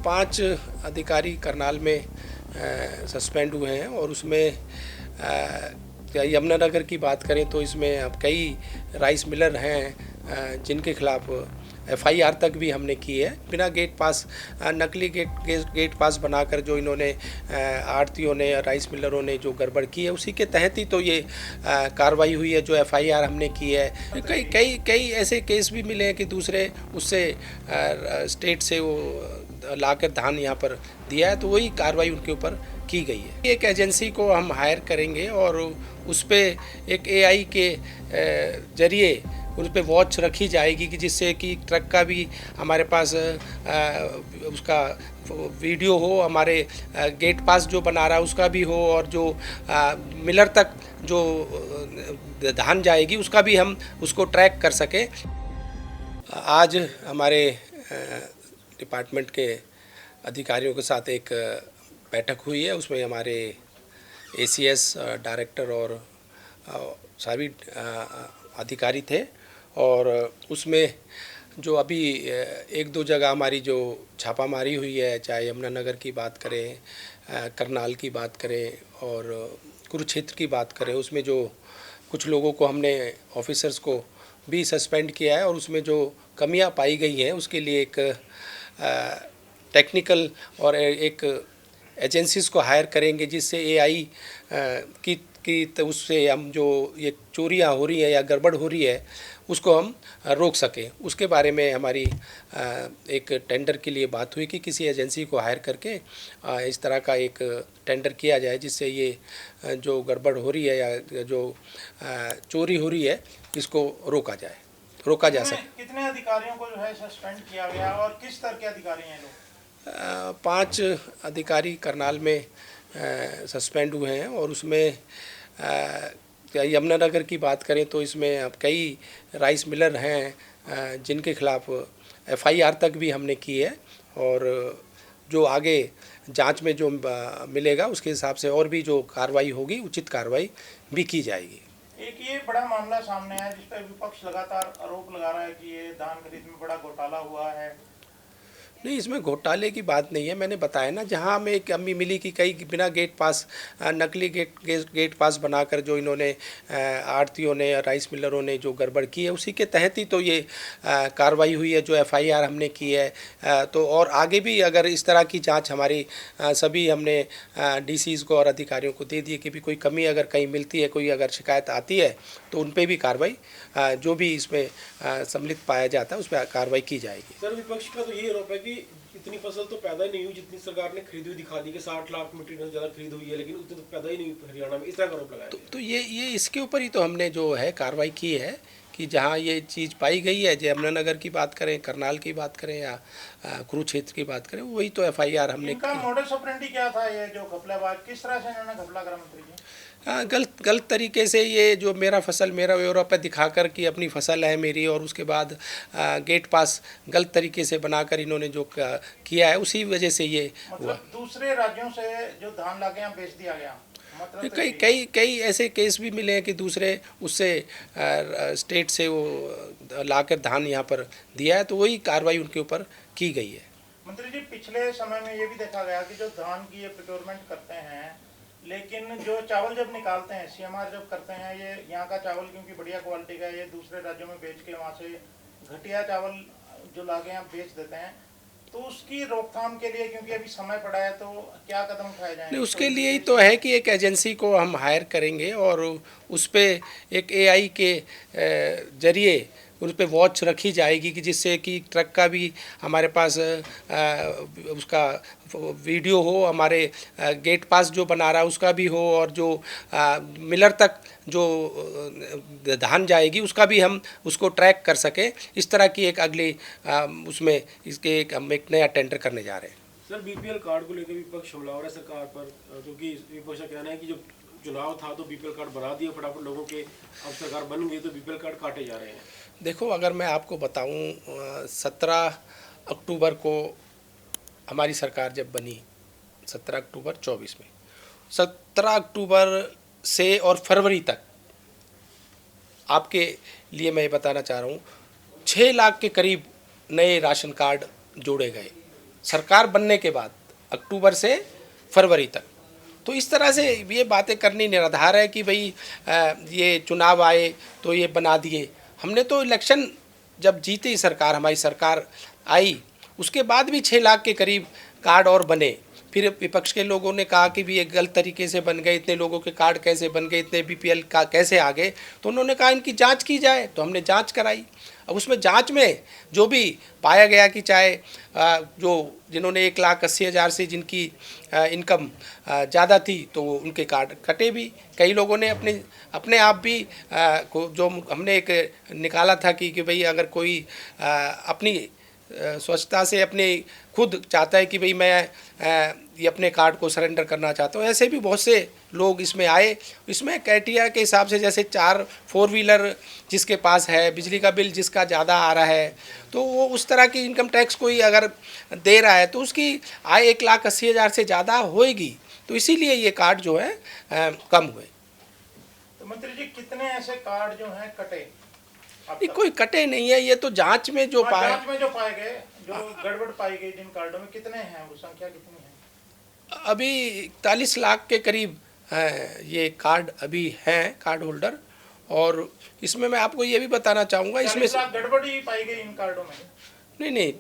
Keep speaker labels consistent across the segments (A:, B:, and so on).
A: 5 अधिकारी करनाल में सस्पेंड हुए हैं और उसमें यमुनानगर की बात करें तो इसमें अब कई राइस मिलर हैं जिनके खिलाफ एफआईआर तक भी हमने की है। बिना गेट पास नकली गेट पास बनाकर जो इन्होंने आढ़तियों ने राइस मिलरों ने जो गड़बड़ की है उसी के तहत ही तो ये कार्रवाई हुई है, जो एफआईआर हमने की है। कई ऐसे केस भी मिले हैं कि दूसरे उससे स्टेट से वो लाकर धान यहाँ पर दिया है, तो वही कार्रवाई उनके ऊपर की गई है। एक एजेंसी को हम हायर करेंगे और उस पर एक एआई के जरिए उस पर वॉच रखी जाएगी कि जिससे कि ट्रक का भी हमारे पास उसका वीडियो हो, हमारे गेट पास जो बना रहा है उसका भी हो, और जो मिलर तक जो धान जाएगी उसका भी हम उसको ट्रैक कर सकें। आज हमारे डिपार्टमेंट के अधिकारियों के साथ एक बैठक हुई है। उसमें हमारे एसीएस डायरेक्टर और सभी अधिकारी थे, और उसमें जो अभी एक दो जगह हमारी जो छापामारी हुई है, चाहे यमुनानगर की बात करें, करनाल की बात करें और कुरुक्षेत्र की बात करें, उसमें जो कुछ लोगों को हमने ऑफिसर्स को भी सस्पेंड किया है और उसमें जो कमियां पाई गई हैं उसके लिए एक टेक्निकल और एक एजेंसीज़ को हायर करेंगे जिससे एआई की तो उससे हम जो ये चोरियां हो रही है या गड़बड़ हो रही है उसको हम रोक सकें। उसके बारे में हमारी एक टेंडर के लिए बात हुई कि किसी एजेंसी को हायर करके इस तरह का एक टेंडर किया जाए जिससे ये जो गड़बड़ हो रही है या जो चोरी हो रही है इसको रोका जा सके।
B: कितने अधिकारियों को जो है सस्पेंड किया गया और किस तरह के अधिकारी हैं लोग?
A: 5 अधिकारी करनाल में सस्पेंड हुए हैं और उसमें यमुनानगर की बात करें तो इसमें अब कई राइस मिलर हैं जिनके खिलाफ एफआईआर तक भी हमने की है, और जो आगे जांच में जो मिलेगा उसके हिसाब से और भी जो कार्रवाई होगी उचित कार्रवाई भी की जाएगी।
B: एक ये बड़ा मामला सामने है जिस पर विपक्ष लगातार आरोप लगा रहा है कि ये धान खरीद में बड़ा घोटाला हुआ है।
A: नहीं, इसमें घोटाले की बात नहीं है। मैंने बताया ना, जहां हमें एक कमी मिली कि कई बिना गेट पास नकली गेट पास बनाकर जो इन्होंने आढ़तियों ने राइस मिलरों ने जो गड़बड़ की है उसी के तहत ही तो ये कार्रवाई हुई है, जो एफआईआर हमने की है। तो और आगे भी अगर इस तरह की जांच हमारी सभी हमने डीसीज को और अधिकारियों को दे दिए कि भी कोई कमी अगर कहीं मिलती है, कोई अगर शिकायत आती है तो उन पर भी कार्रवाई जो भी इसमें सम्मिलित पाया जाता है उस पर कार्रवाई की जाएगी।
C: सर, विपक्ष का तो ये आरोप है कि इतनी फसल तो पैदा ही नहीं हुई जितनी सरकार ने खरीदी हुई दिखा दी कि 60 लाख मीट्रिक टन ज़्यादा खरीद हुई है, लेकिन उतनी तो पैदा ही नहीं हुई हरियाणा में, इस तरह का आरोप लगाया।
A: तो ये इसके ऊपर ही तो हमने जो है कार्रवाई की है कि जहाँ ये चीज़ पाई गई है, यमुनानगर की बात करें, करनाल की बात करें या कुरुक्षेत्र की बात करें, वही तो एफआईआर हमने
B: इनका मॉडस ऑपरेंडी क्या था? ये जो घपलाबाज किस तरह से इन्होंने घपला करा मंत्री जी?
A: गलत तरीके से ये जो मेरा फसल मेरा ब्यौरा पे दिखाकर कि अपनी फसल है मेरी, और उसके बाद गेट पास गलत तरीके से बनाकर इन्होंने जो किया है उसी वजह से ये हुआ।
B: दूसरे राज्यों से जो धान लाके यहाँ बेच दिया गया, मतलब
A: कई ऐसे केस भी मिले हैं कि दूसरे उससे स्टेट से वो लाकर धान यहाँ पर दिया है, तो वही कार्रवाई उनके ऊपर की गई है।
B: मंत्री जी, पिछले समय में ये भी देखा गया कि जो धान की ये प्रोक्योरमेंट करते हैं, लेकिन जो चावल जब निकालते हैं, सीएमआर जब करते हैं, ये यहाँ का चावल क्योंकि बढ़िया क्वालिटी का है, ये दूसरे राज्यों में बेच के वहाँ से घटिया चावल जो लाके यहाँ बेच देते हैं, तो उसकी रोकथाम के लिए क्योंकि अभी समय पड़ा है तो क्या कदम उठाए जाएंगे?
A: उसके लिए ही तो है कि एक एजेंसी को हम हायर करेंगे और उस पर एक एआई के जरिए उन पर वॉच रखी जाएगी कि जिससे कि ट्रक का भी हमारे पास उसका वीडियो हो, हमारे गेट पास जो बना रहा है उसका भी हो, और जो मिलर तक जो धान जाएगी उसका भी हम उसको ट्रैक कर सकें। इस तरह की एक अगली उसमें इसके हम एक नया टेंडर करने जा रहे हैं।
C: सर, बीपीएल कार्ड को लेकर विपक्ष हमला हो रहा है सरकार पर, क्योंकि विपक्ष का कहना है कि जो चुनाव था तो बीपीएल कार्ड बना दिया फटाफट लोगों के, अब सरकार बन गई तो बीपीएल कार्ड काटे जा रहे हैं।
A: देखो, अगर मैं आपको बताऊं, 17 अक्टूबर को हमारी सरकार जब बनी, 17 अक्टूबर 24 में, 17 अक्टूबर से और फरवरी तक आपके लिए मैं ये बताना चाह रहा हूँ 6 लाख के करीब नए राशन कार्ड जोड़े गए। सरकार बनने के बाद अक्टूबर से फरवरी तक। तो इस तरह से ये बातें करनी निराधार है कि भाई ये चुनाव आए तो ये बना दिए। हमने तो इलेक्शन जब जीती सरकार, हमारी सरकार आई, उसके बाद भी 6 लाख के करीब कार्ड और बने। फिर विपक्ष के लोगों ने कहा कि भी ये गलत तरीके से बन गए, इतने लोगों के कार्ड कैसे बन गए, इतने बीपीएल का कैसे आ गए। तो उन्होंने कहा इनकी जांच की जाए, तो हमने जांच कराई। अब उसमें जांच में जो भी पाया गया कि चाहे जो जिन्होंने 1,80,000 से जिनकी इनकम ज़्यादा थी तो उनके कार्ड कटे भी। कई लोगों ने अपने आप भी को जो हमने एक निकाला था कि भाई अगर कोई अपनी स्वच्छता से अपने खुद चाहता है कि भाई मैं ये अपने कार्ड को सरेंडर करना चाहता हूँ, ऐसे भी बहुत से लोग इसमें आए। इसमें क्राइटेरिया के हिसाब से जैसे 4 व्हीलर जिसके पास है, बिजली का बिल जिसका ज़्यादा आ रहा है, तो वो उस तरह की इनकम टैक्स कोई अगर दे रहा है तो उसकी आय 1,80,000 से ज़्यादा होएगी। तो इसीलिए ये कार्ड जो है कम हुए।
B: तो मंत्री जी, कितने ऐसे कार्ड जो हैं कटे?
A: नहीं, कोई कटे नहीं है, ये तो जांच में जो
B: जांच में जो पाए गए, जो गड़बड़ पाई गई जिन कार्डों में, कितने हैं, वो संख्या कितनी है?
A: अभी 41 लाख के करीब ये कार्ड अभी हैं कार्ड होल्डर। और इसमें मैं आपको ये भी बताना चाहूँगा, इसमें
B: 40 लाख गड़बड़ ही पाई गई इन कार्डों में?
A: नहीं,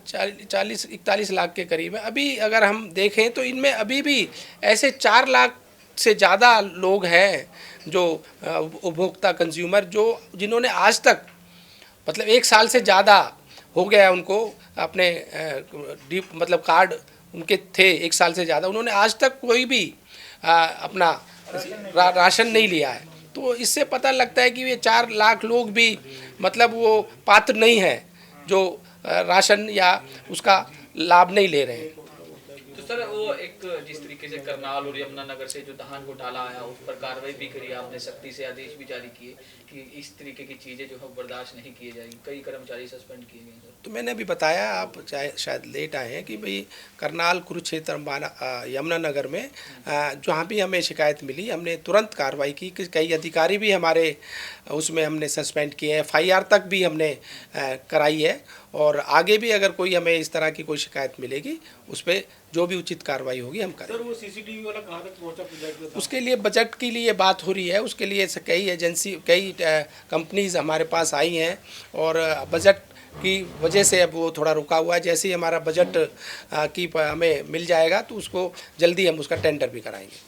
A: 41 लाख के करीब है। अभी अगर हम देखें तो इनमें अभी भी ऐसे 4 लाख से ज़्यादा लोग हैं जो उपभोक्ता कंज्यूमर जिन्होंने आज तक मतलब 1 साल से ज़्यादा हो गया उनको अपने मतलब कार्ड उनके थे 1 साल से ज़्यादा, उन्होंने आज तक कोई भी अपना राशन नहीं लिया है। तो इससे पता लगता है कि ये 4 लाख लोग भी मतलब वो पात्र नहीं है जो राशन या उसका लाभ नहीं ले रहे हैं।
D: तो सर, वो एक जिस तरीके से करनाल और यमुनानगर से जो धान घोटाला आया उस पर कार्रवाई भी करी आपने, सख्ती से आदेश भी जारी किए कि इस तरीके की चीज़ें जो है बर्दाश्त नहीं किए जाएंगी, कई कर्मचारी सस्पेंड किए गए सर। तो
A: मैंने अभी बताया, आप चाहे शायद लेट आए हैं, कि भाई करनाल, कुरुक्षेत्र, यमुनानगर में जहाँ भी हमें शिकायत मिली हमने तुरंत कार्रवाई की। कई अधिकारी भी हमारे उसमें हमने सस्पेंड किए हैं, FIR तक भी हमने कराई है। और आगे भी अगर कोई हमें इस तरह की कोई शिकायत मिलेगी उस पर जो भी उचित कार्रवाई होगी हम करेंगे।
C: सर, वो CCTV वाला कहाँ तक पहुँचा प्रोजेक्ट?
A: उसके लिए बजट के लिए बात हो रही है, उसके लिए कई कंपनीज हमारे पास आई हैं और बजट की वजह से अब वो थोड़ा रुका हुआ है। जैसे ही हमारा बजट की हमें मिल जाएगा तो उसको जल्दी हम उसका टेंडर भी कराएंगे।